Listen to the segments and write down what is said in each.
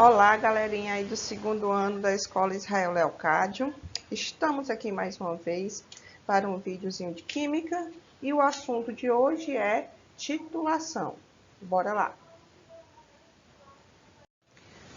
Olá, galerinha aí do segundo ano da Escola Israel Leocádio. Estamos aqui mais uma vez para um videozinho de Química e o assunto de hoje é titulação. Bora lá!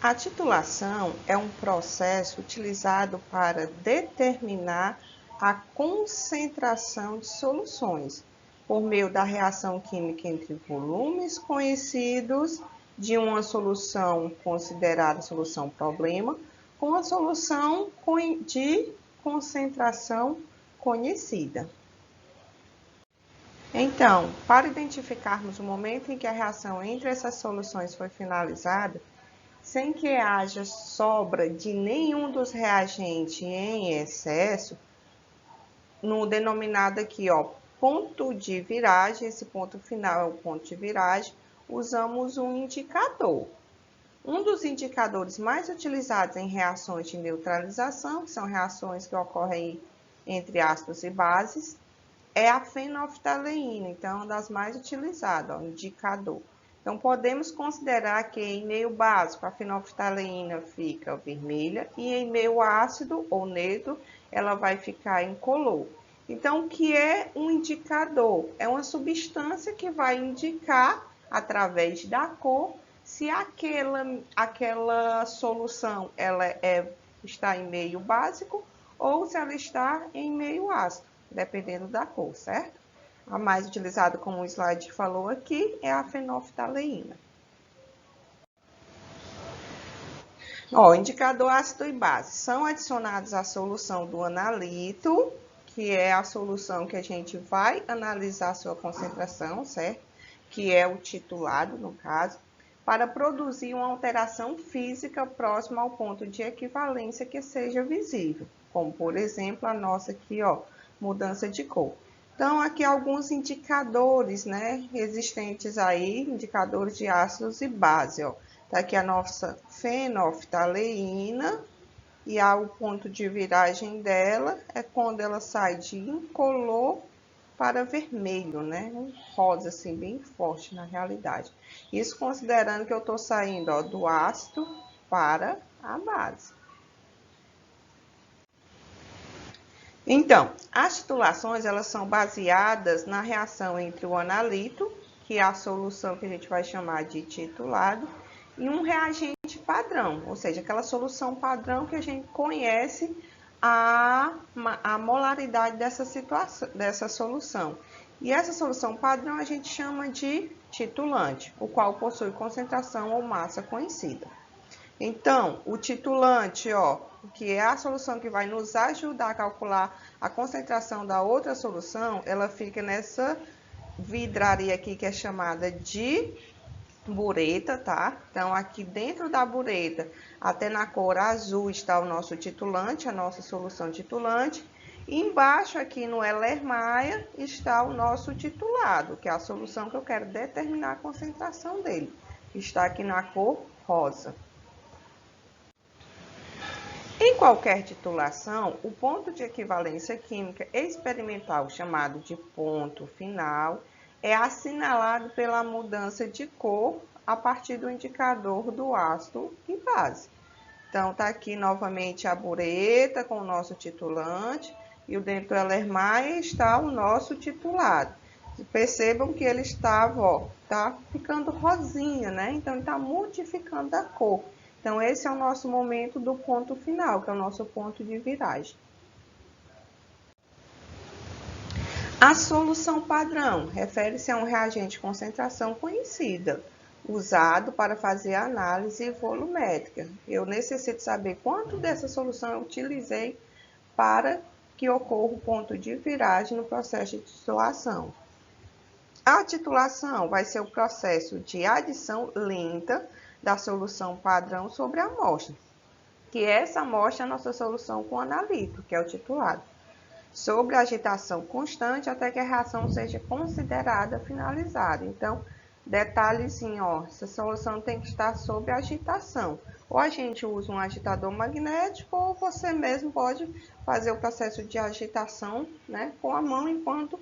A titulação é um processo utilizado para determinar a concentração de soluções por meio da reação química entre volumes conhecidos de uma solução considerada solução problema com a solução de concentração conhecida. Então, para identificarmos o momento em que a reação entre essas soluções foi finalizada, sem que haja sobra de nenhum dos reagentes em excesso, no denominado aqui, ó, ponto de viragem, esse ponto final é o ponto de viragem, usamos um indicador. Um dos indicadores mais utilizados em reações de neutralização, que são reações que ocorrem entre ácidos e bases, é a fenolftaleína, então é uma das mais utilizadas, ó, indicador. Então, podemos considerar que em meio básico a fenolftaleína fica vermelha e em meio ácido ou neutro ela vai ficar incolor. Então, o que é um indicador? É uma substância que vai indicar, através da cor, se aquela solução está em meio básico ou se ela está em meio ácido, dependendo da cor, certo? A mais utilizada, como o slide falou aqui, é a fenolftaleína. Ó, indicador ácido e base são adicionados à solução do analito, que é a solução que a gente vai analisar a sua concentração, certo? Que é o titulado, no caso, para produzir uma alteração física próxima ao ponto de equivalência que seja visível, como, por exemplo, a nossa aqui, ó, mudança de cor. Então, aqui alguns indicadores, né, existentes aí, indicadores de ácidos e base, ó. Tá aqui a nossa fenolftaleína, e o ponto de viragem dela é quando ela sai de incolor para vermelho, né? Um rosa, assim, bem forte na realidade. Isso considerando que eu tô saindo, ó, do ácido para a base. Então, as titulações, elas são baseadas na reação entre o analito, que é a solução que a gente vai chamar de titulado, e um reagente padrão, ou seja, aquela solução padrão que a gente conhece a molaridade dessa solução. E essa solução padrão a gente chama de titulante, o qual possui concentração ou massa conhecida. Então, o titulante, ó, que é a solução que vai nos ajudar a calcular a concentração da outra solução, ela fica nessa vidraria aqui que é chamada de bureta, tá? Então, aqui dentro da bureta, até na cor azul, está o nosso titulante, a nossa solução titulante. E embaixo aqui no Erlenmeyer está o nosso titulado, que é a solução que eu quero determinar a concentração dele. Está aqui na cor rosa. Em qualquer titulação, o ponto de equivalência química experimental, chamado de ponto final, é assinalado pela mudança de cor a partir do indicador do ácido e base. Então, tá aqui novamente a bureta com o nosso titulante e o dentro do Erlenmeyer está o nosso titulado. Percebam que ele estava, ó, tá ficando rosinha, né? Então, ele está modificando a cor. Então, esse é o nosso momento do ponto final, que é o nosso ponto de viragem. A solução padrão refere-se a um reagente de concentração conhecida, usado para fazer a análise volumétrica. Eu necessito saber quanto dessa solução eu utilizei para que ocorra o ponto de viragem no processo de titulação. A titulação vai ser o processo de adição lenta da solução padrão sobre a amostra, que essa amostra é a nossa solução com analito, que é o titulado, sobre a agitação constante até que a reação seja considerada finalizada. Então, detalhezinho, ó, essa solução tem que estar sob agitação. Ou a gente usa um agitador magnético, ou você mesmo pode fazer o processo de agitação, né, com a mão, enquanto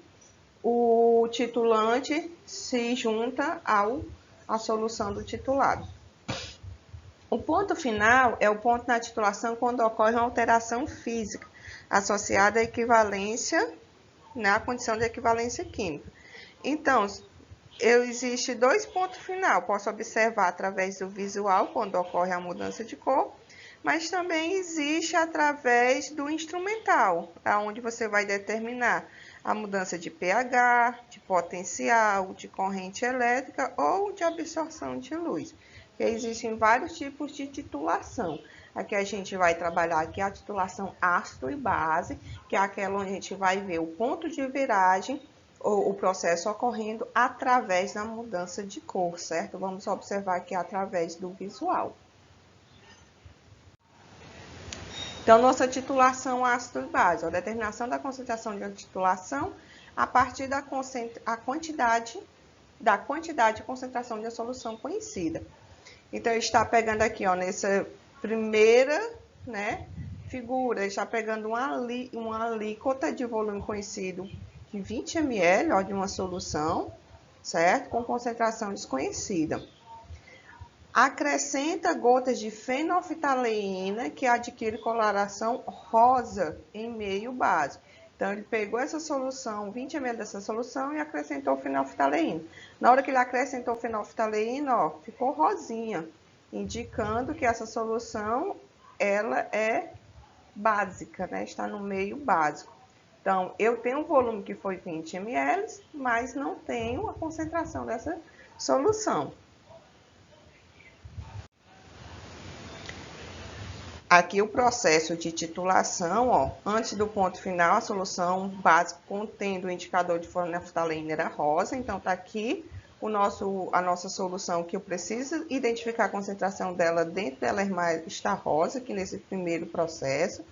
o titulante se junta à solução do titulado. O ponto final é o ponto na titulação quando ocorre uma alteração física associada à equivalência, na condição de equivalência química. Então, existe dois pontos final. Posso observar através do visual, quando ocorre a mudança de cor, mas também existe através do instrumental, onde você vai determinar a mudança de pH, de potencial, de corrente elétrica ou de absorção de luz. Porque existem vários tipos de titulação. Aqui a gente vai trabalhar aqui a titulação ácido e base, que é aquela onde a gente vai ver o ponto de viragem, ou o processo ocorrendo através da mudança de cor, certo? Vamos observar aqui através do visual. Então, nossa titulação ácido e base, a determinação da concentração de titulação a partir da quantidade e concentração de solução conhecida. Então, está pegando aqui, ó, nessa primeira, né, figura, está pegando uma alíquota de volume conhecido de 20 ml, ó, de uma solução, certo? Com concentração desconhecida. Acrescenta gotas de fenolftaleína que adquire coloração rosa em meio básico. Então, ele pegou essa solução, 20 ml dessa solução e acrescentou fenolftaleína. Na hora que ele acrescentou fenolftaleína, ó, ficou rosinha, indicando que essa solução, ela é básica, né? Está no meio básico. Então, eu tenho um volume que foi 20 ml, mas não tenho a concentração dessa solução. Aqui o processo de titulação, ó, antes do ponto final, a solução básica contendo o indicador de fenolftaleína era rosa, então tá aqui a nossa solução que eu preciso identificar a concentração dela dentro da Lermar está rosa, aqui nesse primeiro processo.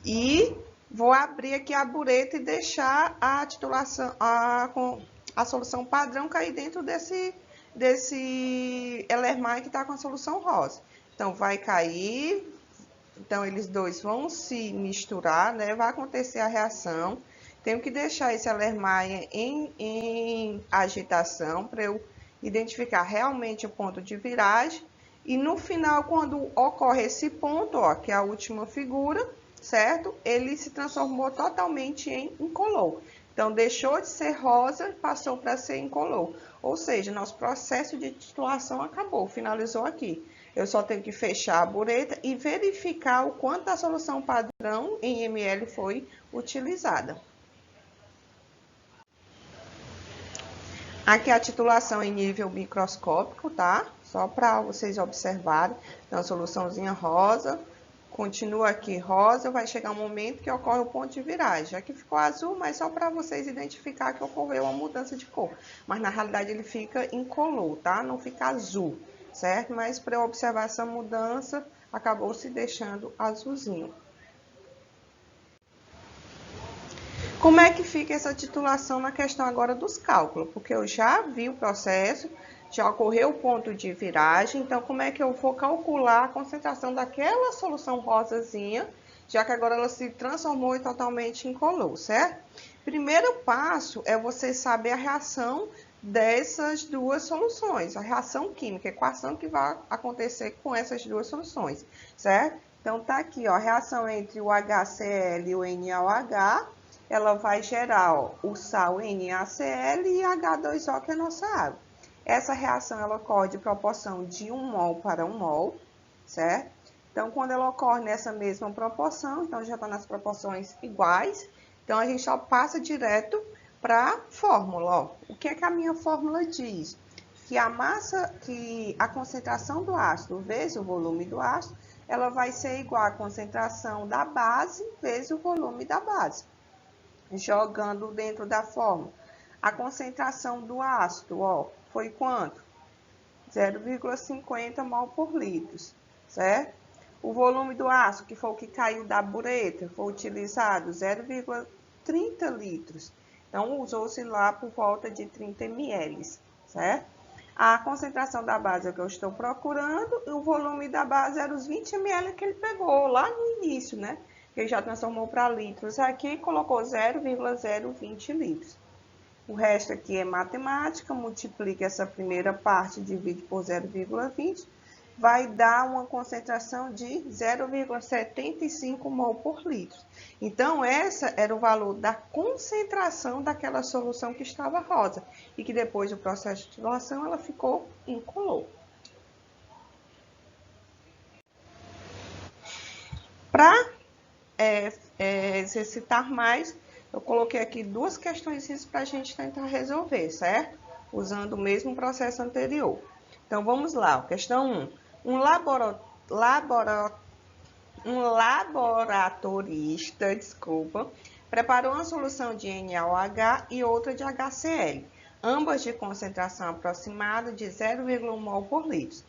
E vou abrir aqui a bureta e deixar a titulação, a solução padrão cair dentro desse Lermar que está com a solução rosa. Então, vai cair, então eles dois vão se misturar, né? Vai acontecer a reação. Tenho que deixar esse Erlenmeyer em agitação para eu identificar realmente o ponto de viragem. E no final, quando ocorre esse ponto, ó, que é a última figura, certo? Ele se transformou totalmente em incolor. Então, deixou de ser rosa, passou para ser incolor. Ou seja, nosso processo de titulação acabou, finalizou aqui. Eu só tenho que fechar a bureta e verificar o quanto da solução padrão em ml foi utilizada. Aqui a titulação em nível microscópico, tá? Só para vocês observarem. Então, a soluçãozinha rosa, continua aqui rosa, vai chegar um momento que ocorre o ponto de viragem. Aqui ficou azul, mas só para vocês identificar que ocorreu uma mudança de cor. Mas na realidade ele fica incolor, tá? Não fica azul, certo? Mas para eu observar essa mudança, acabou se deixando azulzinho. Como é que fica essa titulação na questão agora dos cálculos? Porque eu já vi o processo, já ocorreu o ponto de viragem, então como é que eu vou calcular a concentração daquela solução rosazinha, já que agora ela se transformou totalmente em incolor, certo? Primeiro passo é você saber a reação dessas duas soluções, a reação química, a equação que vai acontecer com essas duas soluções, certo? Então tá aqui, ó, a reação entre o HCl e o NaOH, ela vai gerar, ó, o sal NaCl e H2O, que é a nossa água. Essa reação ela ocorre de proporção de 1 mol para 1 mol, certo? Então, quando ela ocorre nessa mesma proporção, então já está nas proporções iguais, então a gente só passa direto para a fórmula, ó. O que é que a minha fórmula diz? Que a concentração do ácido vezes o volume do ácido, ela vai ser igual à concentração da base vezes o volume da base. Jogando dentro da fórmula. A concentração do ácido, ó, foi quanto? 0,50 mol por litro, certo? O volume do ácido, que foi o que caiu da bureta, foi utilizado 0,30 litros. Então, usou-se lá por volta de 30 ml, certo? A concentração da base é o que eu estou procurando, e o volume da base era os 20 ml que ele pegou lá no início, né? Que ele já transformou para litros aqui e colocou 0,020 litros. O resto aqui é matemática, multiplica essa primeira parte, divide por 0,20 vai dar uma concentração de 0,75 mol por litro. Então, essa era o valor da concentração daquela solução que estava rosa e que depois do processo de titulação ela ficou incolor. Para exercitar mais, eu coloquei aqui duas questões para a gente tentar resolver, certo? Usando o mesmo processo anterior. Então, vamos lá. Questão 1. Um laboratorista, preparou uma solução de NaOH e outra de HCl, ambas de concentração aproximada de 0,1 mol por litro.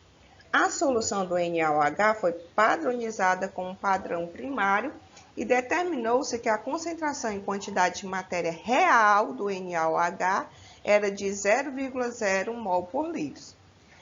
A solução do NaOH foi padronizada com um padrão primário e determinou-se que a concentração em quantidade de matéria real do NaOH era de 0,0 mol por litro.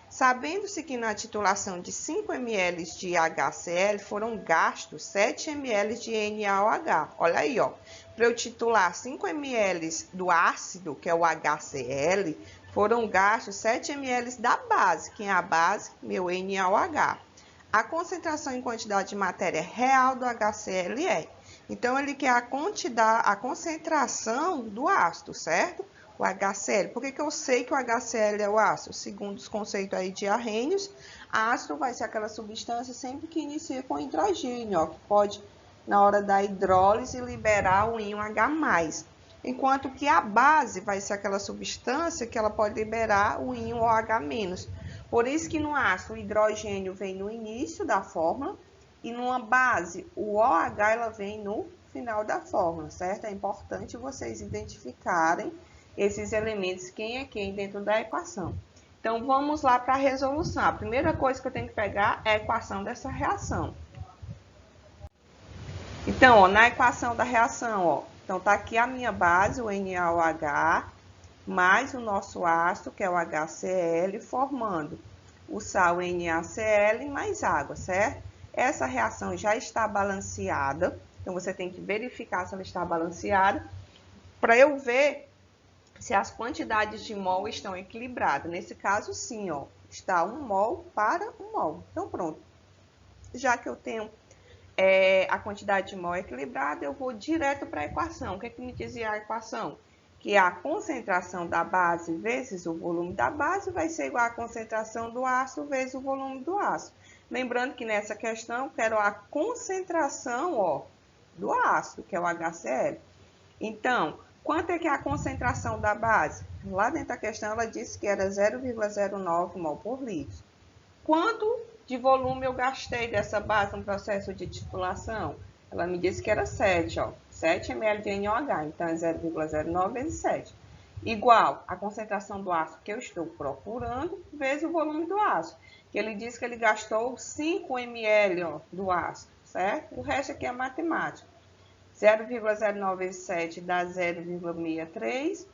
Sabendo-se que na titulação de 5 ml de HCl foram gastos 7 ml de NaOH. Olha aí, ó. Para eu titular 5 ml do ácido, que é o HCl, foram gastos 7 ml da base, que é a base, meu NaOH. A concentração em quantidade de matéria real do HCl é. Então, ele quer a concentração do ácido, certo? O HCl. Por que eu sei que o HCl é o ácido? Segundo os conceitos aí de Arrhenius, ácido vai ser aquela substância sempre que inicia com hidrogênio, ó, que pode, na hora da hidrólise, liberar o íon H+. Enquanto que a base vai ser aquela substância que ela pode liberar o íon OH-. Por isso que no ácido o hidrogênio vem no início da fórmula e numa base o OH ela vem no final da fórmula, certo? É importante vocês identificarem esses elementos, quem é quem dentro da equação. Então, vamos lá para a resolução. A primeira coisa que eu tenho que pegar é a equação dessa reação. Então, ó, na equação da reação, ó, então tá aqui a minha base, o NaOH, mais o nosso ácido, que é o HCl, formando o sal NaCl mais água, certo? Essa reação já está balanceada, então você tem que verificar se ela está balanceada, para eu ver se as quantidades de mol estão equilibradas. Nesse caso, sim, ó, está 1 mol para 1 mol. Então, pronto. Já que eu tenho a quantidade de mol equilibrada, eu vou direto para a equação. O que é que me dizia a equação? Que a concentração da base vezes o volume da base vai ser igual à concentração do ácido vezes o volume do ácido. Lembrando que nessa questão eu quero a concentração, ó, do ácido, que é o HCl. Então, quanto é que é a concentração da base? Lá dentro da questão ela disse que era 0,09 mol por litro. Quanto de volume eu gastei dessa base no processo de titulação? Ela me disse que era 7, ó. 7 ml de NaOH, então é 0,09 vezes 7. Igual a concentração do ácido que eu estou procurando, vezes o volume do ácido. Que ele disse que ele gastou 5 ml ó, do ácido, certo? O resto aqui é matemática. 0,09 vezes 7 dá 0,63.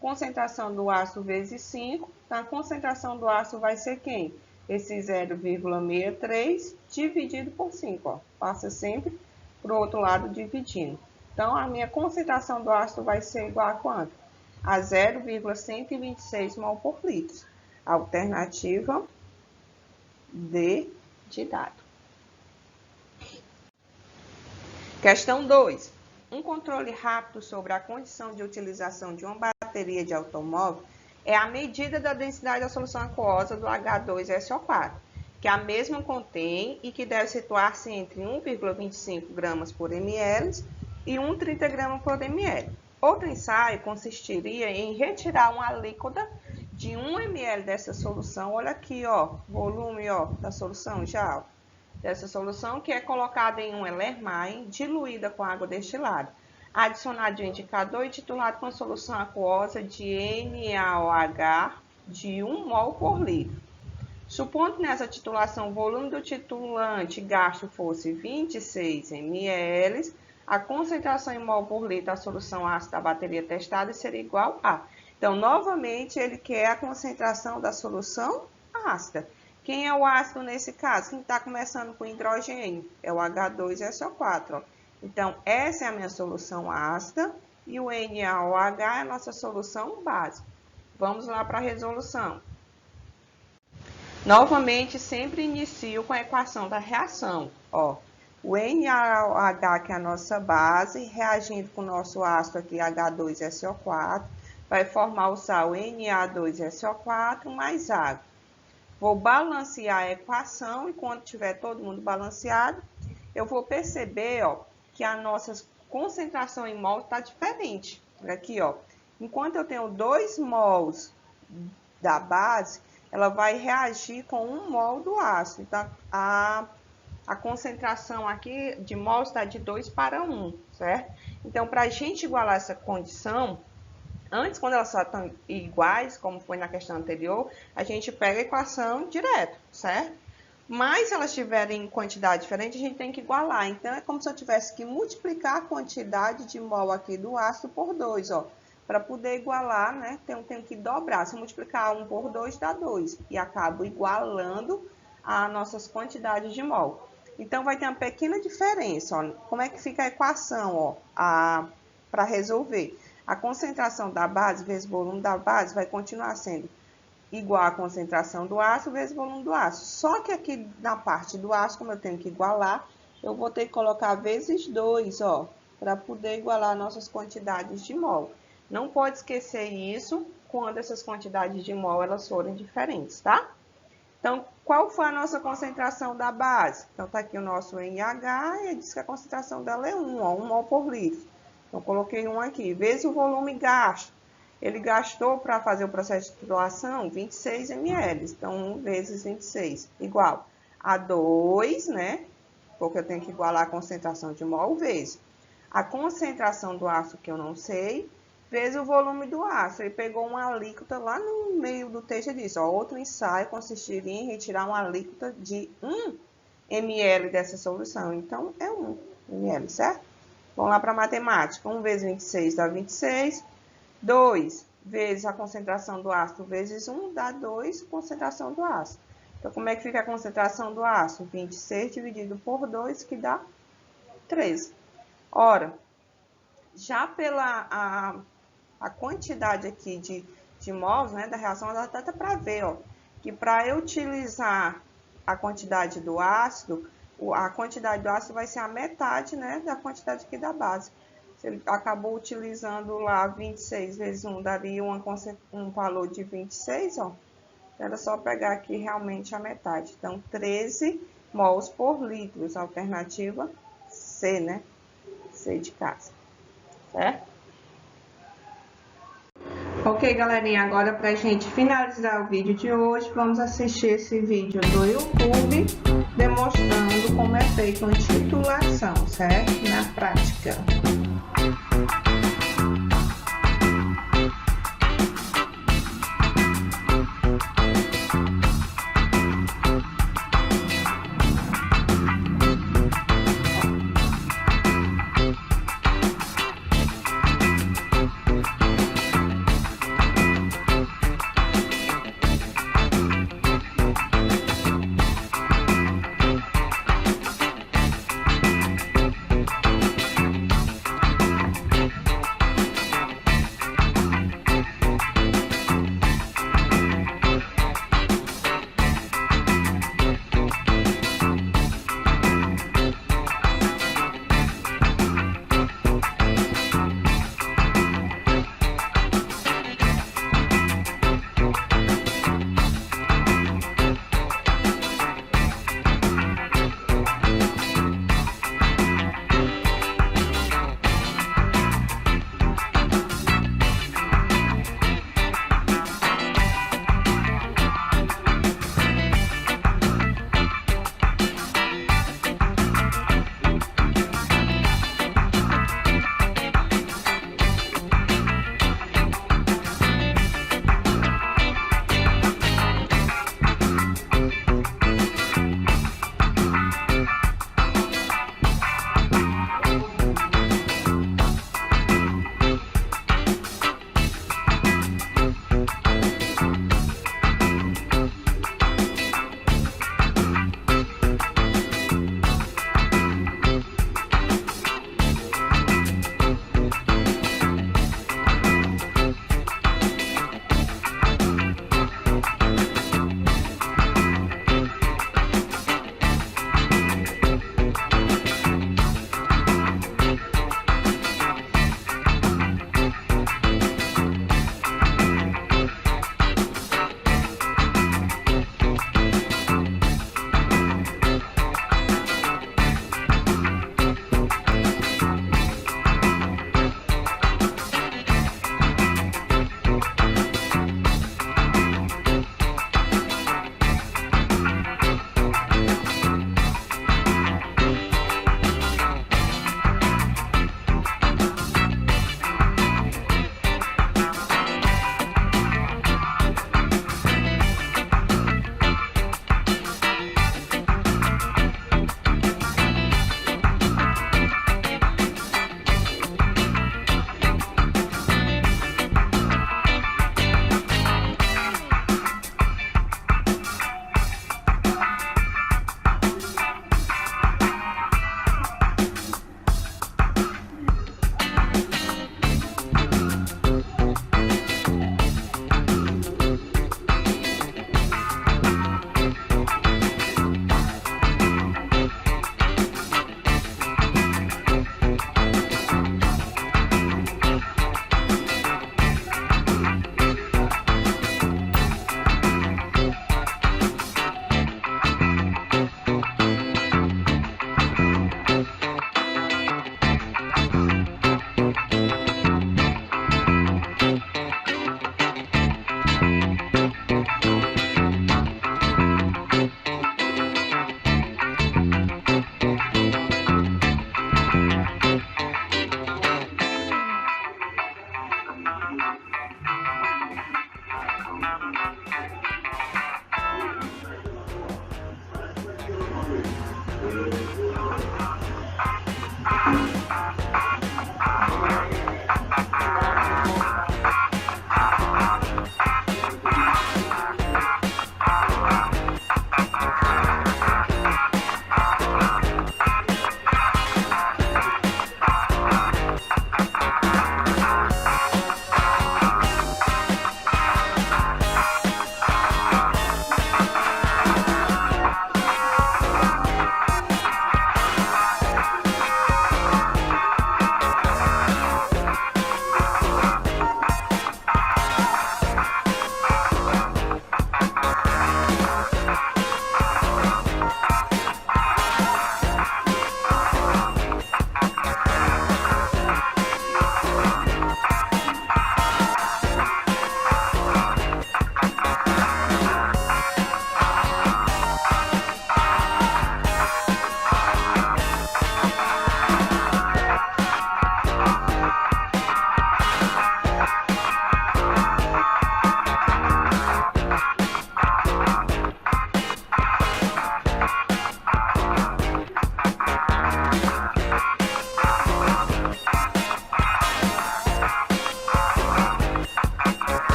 Concentração do ácido vezes 5. Então, a concentração do ácido vai ser quem? Esse 0,63 dividido por 5. Ó. Passa sempre para o outro lado dividindo. Então, a minha concentração do ácido vai ser igual a quanto? A 0,126 mol por litro. Alternativa D de dado. Questão 2. Um controle rápido sobre a condição de utilização de uma bateria de automóvel é a medida da densidade da solução aquosa do H2SO4, que a mesma contém e que deve situar-se entre 1,25 gramas por ml e 1,30 gramas por ml. Outro ensaio consistiria em retirar uma alíquota de 1 ml dessa solução. Olha aqui, ó, volume ó, da solução já, ó. Dessa solução, que é colocada em um Erlenmeyer, diluída com água destilada, adicionado o indicador e titulado com a solução aquosa de NaOH de 1 mol por litro. Supondo que nessa titulação o volume do titulante gasto fosse 26 ml, a concentração em mol por litro da solução ácida da bateria testada seria igual a... Então, novamente, ele quer a concentração da solução ácida. Quem é o ácido nesse caso? Quem está começando com hidrogênio? É o H2SO4. Ó. Então, essa é a minha solução ácida e o NaOH é a nossa solução básica. Vamos lá para a resolução. Novamente, sempre inicio com a equação da reação. Ó, o NaOH, que é a nossa base, reagindo com o nosso ácido aqui, H2SO4, vai formar o sal Na2SO4 mais água. Vou balancear a equação e quando tiver todo mundo balanceado, eu vou perceber, ó, que a nossa concentração em mol está diferente. Aqui, ó, enquanto eu tenho 2 mols da base, ela vai reagir com 1 mol do ácido. Então, a concentração aqui de mols está de 2 para 1, certo? Então, para a gente igualar essa condição, antes, quando elas só estão iguais, como foi na questão anterior, a gente pega a equação direto, certo? Mas se elas tiverem quantidade diferente, a gente tem que igualar. Então, é como se eu tivesse que multiplicar a quantidade de mol aqui do ácido por 2, ó. Para poder igualar, né, tenho que dobrar. Se eu multiplicar 1 por 2, dá 2. E acabo igualando as nossas quantidades de mol. Então, vai ter uma pequena diferença, ó. Como é que fica a equação, ó, para resolver? A concentração da base vezes o volume da base vai continuar sendo igual à concentração do ácido vezes o volume do ácido. Só que aqui na parte do ácido, como eu tenho que igualar, eu vou ter que colocar vezes 2, ó, para poder igualar nossas quantidades de mol. Não pode esquecer isso quando essas quantidades de mol elas forem diferentes, tá? Então, qual foi a nossa concentração da base? Então, tá aqui o nosso NH e diz que a concentração dela é 1, ó, 1 mol por litro. Então, coloquei 1 aqui. Vezes o volume gasto. Ele gastou para fazer o processo de titulação 26 ml. Então, 1 vezes 26 igual a 2, né? Porque eu tenho que igualar a concentração de mol vezes a concentração do ácido, que eu não sei, vezes o volume do ácido. Ele pegou uma alíquota lá no meio do texto e disse, ó, outro ensaio consistiria em retirar uma alíquota de 1 ml dessa solução. Então, é 1 ml, certo? Vamos lá para a matemática. 1 vezes 26 dá 26. 2 vezes a concentração do ácido vezes 1 dá 2 concentração do ácido. Então, como é que fica a concentração do ácido? 26 dividido por 2, que dá 13. Ora, já pela a quantidade aqui de mols, né, da reação, dá até para ver, ó, que para eu utilizar a quantidade do ácido, a quantidade do ácido vai ser a metade, né, da quantidade aqui da base. Se ele acabou utilizando lá 26 vezes 1, daria um valor de 26, ó. Então, era só pegar aqui realmente a metade. Então, 13 mols por litro, alternativa C, né? C de casa, certo? Ok, galerinha, agora pra gente finalizar o vídeo de hoje, vamos assistir esse vídeo do YouTube, demonstrando como é feita uma titulação, certo? Na prática.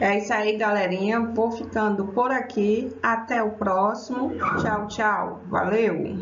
É isso aí, galerinha. Vou ficando por aqui. Até o próximo. Tchau, tchau. Valeu!